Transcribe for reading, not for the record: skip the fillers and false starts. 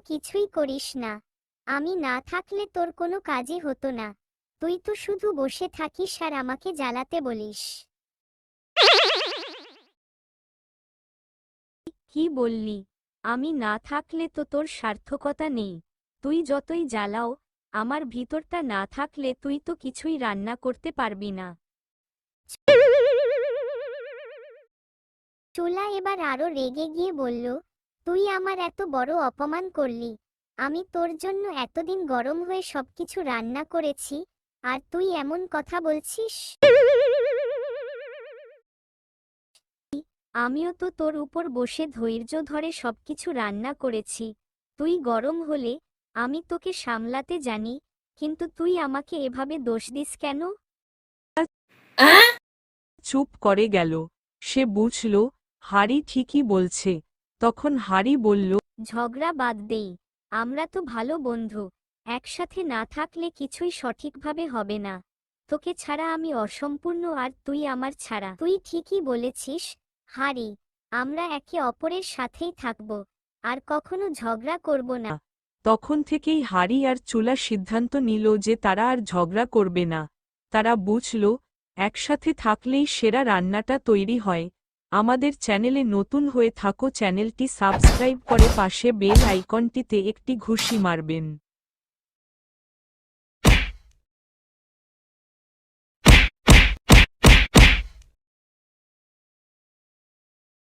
কিছুই করিস না। আমি না থাকলে তোর কোনো কাজই হতো না। তুই তো শুধু বসে থাকিস আর আমাকে জ্বালাতে বলিস। কি বললি? আমি না থাকলে তো তোর সার্থকতা নেই। তুই যতই জ্বালাও, আমার ভিতরটা না থাকলে তুই তো কিছুই রান্না করতে পারবি না। চুলা এবার আরো রেগে গিয়ে বলল, তুই আমার এত বড় অপমান করলি। আমি তোর জন্য এতদিন গরম হয়ে সবকিছু রান্না করেছি, আর তুই এমন কথা বলছিস? আমিও তো তোর উপর বসে ধৈর্য ধরে সবকিছু রান্না করেছি। তুই গরম হলে আমি তোকে সামলাতে জানি, কিন্তু তুই আমাকে এভাবে দোষ দিস কেন? চুপ করে গেল। সে বুঝল হারি ঠিকই বলছে। তখন হারি বলল, ঝগড়া বাদ দেই, আমরা তো ভালো বন্ধু। একসাথে না থাকলে কিছুই সঠিকভাবে হবে না। তোকে ছাড়া আমি অসম্পূর্ণ আর তুই আমার ছাড়া। তুই ঠিকই বলেছিস, হারি। আমরা একে অপরের সাথেই থাকব, আর কখনো ঝগড়া করব না। তখন থেকেই হারি আর চুলা সিদ্ধান্ত নিল যে তারা আর ঝগড়া করবে না। তারা বুঝল একসাথে থাকলেই সেরা রান্নাটা তৈরি হয়। আমাদের চ্যানেলে নতুন হয়ে থাকো, চ্যানেলটি সাবস্ক্রাইব করে পাশে বেল আইকনটিতে একটি ঘুষি মারবেন।